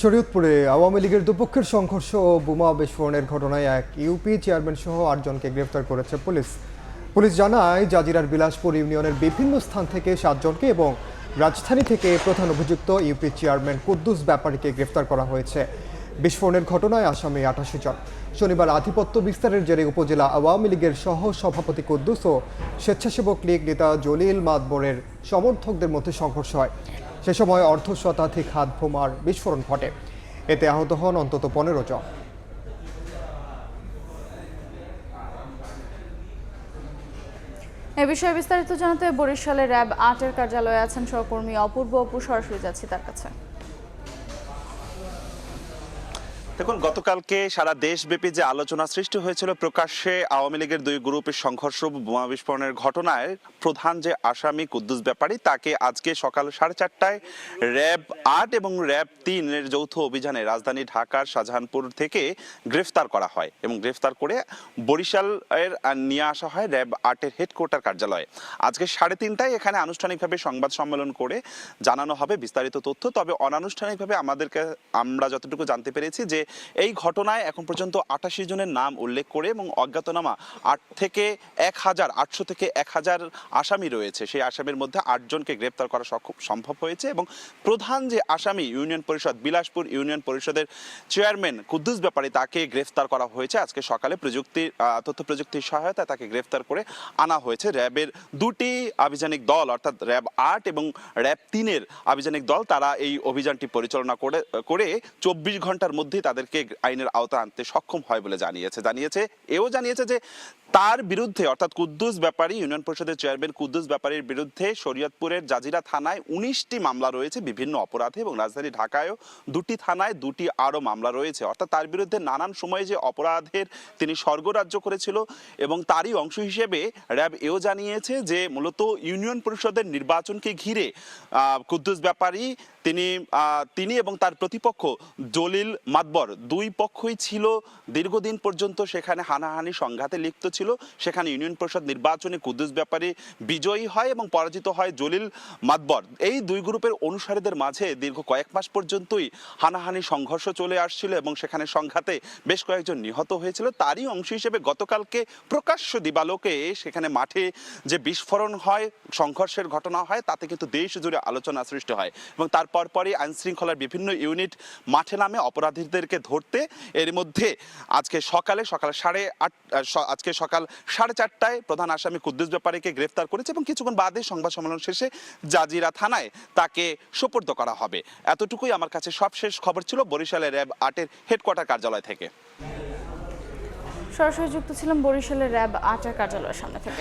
শরীয়তপুরে আওয়ামী লীগের দুপক্ষের সংঘর্ষ ও বোমা বিস্ফোরণের ঘটনায় এক ইউপি চেয়ারম্যান সহ ৮ জনকে গ্রেফতার করেছে পুলিশ। পুলিশ জানায়, জাজিরার বিলাসপুর ইউনিয়নের বিভিন্ন স্থান থেকে ৭ জনকে এবং রাজধানী থেকে প্রধান অভিযুক্ত ইউপি চেয়ারম্যান কুদ্দুস ব্যাপারীকে গ্রেফতার করা হয়েছে। বিস্ফোরণের ঘটনায় আসামি ৮৮ জন। শনিবার আধিপত্য বিস্তারের জেরে উপজেলা আওয়ামী লীগের সহ সভাপতি কুদ্দুস ও স্বেচ্ছাসেবক লীগ নেতা জলিল মাতবরের সমর্থকদের মধ্যে সংঘর্ষ হয়। সে সময় অর্ধ শতাধিক হাত বোমার বিস্ফোরণ ঘটে। এতে আহত হন অন্তত ১৫ জন। এ বিষয়ে বিস্তারিত জানাতে বরিশালে র্যাব ৮-এর কার্যালয়ে আছেন সহকর্মী অপূর্ব। সরাসরি যাচ্ছি তার কাছে। দেখুন, গতকালকে সারা দেশব্যাপী যে আলোচনা সৃষ্টি হয়েছিল প্রকাশ্যে আওয়ামী লীগের দুই গ্রুপের সংঘর্ষ বোমা বিস্ফোরণের ঘটনায় প্রধান যে আসামি কুদ্দুস ব্যাপারী তাকে আজকে সকাল 4:30টায় র্যাব ৮ এবং র্যাব ৩-এর যৌথ অভিযানে রাজধানী ঢাকার শাহজাহানপুর থেকে গ্রেফতার করা হয় এবং গ্রেফতার করে বরিশালের নিয়ে আসা হয় র্যাব ৮-এর হেডকোয়ার্টার কার্যালয়ে। আজকে 3:30টায় এখানে আনুষ্ঠানিকভাবে সংবাদ সম্মেলন করে জানানো হবে বিস্তারিত তথ্য। তবে অনানুষ্ঠানিকভাবে আমরা যতটুকু জানতে পেরেছি যে এই ঘটনায় এখন পর্যন্ত ৮৮ জনের নাম উল্লেখ করে এবং অজ্ঞাতনামা 800 থেকে 1000 আসামি রয়েছে। সেই আসামির মধ্যে 8 জনকে গ্রেপ্তার করা সম্ভব হয়েছে এবং প্রধান যে আসামি ইউনিয়ন পরিষদ বিলাসপুর ইউনিয়ন পরিষদের চেয়ারম্যান কুদ্দুস ব্যাপারী তাকে গ্রেফতার করা হয়েছে। আজকে সকালে তথ্য প্রযুক্তির সহায়তায় তাকে গ্রেফতার করে আনা হয়েছে। র্যাবের দুটি আভিযানিক দল অর্থাৎ র্যাব ৮ এবং র্যাব ৩-এর আভিযানিক দল তারা এই অভিযানটি পরিচালনা করে 24 ঘন্টার মধ্যে তাদেরকে আইনের আওতায় আনতে সক্ষম হয় বলে জানিয়েছে যে তার বিরুদ্ধে অর্থাৎ কুদ্দুস ব্যাপারী ইউনিয়ন পরিষদের চেয়ারম্যান কুদ্দুস ব্যাপারীর বিরুদ্ধে শরীয়তপুরের জাজিরা থানায় 19টি মামলা রয়েছে বিভিন্ন অপরাধে এবং রাজধানী ঢাকায়ও 2টি থানায় 2টি আরও মামলা রয়েছে। অর্থাৎ তার বিরুদ্ধে নানান সময়ে যে অপরাধের তিনি স্বর্গরাজ্য করেছিল এবং তারই অংশ হিসেবে র্যাব এও জানিয়েছে যে মূলত ইউনিয়ন পরিষদের নির্বাচনকে ঘিরে কুদ্দুস ব্যাপারী তিনি এবং তার প্রতিপক্ষ জলিল মাতবর দুই পক্ষই ছিল দীর্ঘদিন পর্যন্ত সেখানে হানাহানি সংঘাতে লিপ্ত ছিল। সেখানে ইউনিয়ন পরিষদ নির্বাচনে কুদ্দুস ব্যাপারী বিজয়ী হয় এবং পরাজিত হয় জলিল মাতবর। এই দুই গ্রুপের অনুসারীদের মাঝে দীর্ঘ কয়েক মাস পর্যন্তই হানাহানি সংঘর্ষ চলে আসছিল এবং সেখানে সংঘাতে বেশ কয়েকজন নিহত হয়েছিল। তারই অংশ হিসেবে গতকালকে প্রকাশ্য দিবালোকে সেখানে মাঠে যে বিস্ফোরণ হয় সংঘর্ষের ঘটনা হয় তাতে কিন্তু দেশ জুড়ে আলোচনা সৃষ্টি হয় এবং পরপরই আইন শৃঙ্খলার বিভিন্ন ইউনিট মাঠে নামে অপরাধীদেরকে ধরতে। এর মধ্যে আজকে সকাল 4:30টায় প্রধান আসামি কুদ্দুস ব্যাপারীকে গ্রেফতার করেছে এবং কিছুক্ষণ বাদে সংবাদ সম্মেলন শেষে জাজিরা থানায় তাকে সোপর্দ করা হবে। এতটুকুই আমার কাছে সবশেষ খবর ছিল বরিশালের র্যাব ৮-এর হেডকোয়ার্টার কার্যালয় থেকে। সরাসরি যুক্ত ছিলাম বরিশালের র্যাব ৮-এর কার্যালয়ের সামনে থেকে।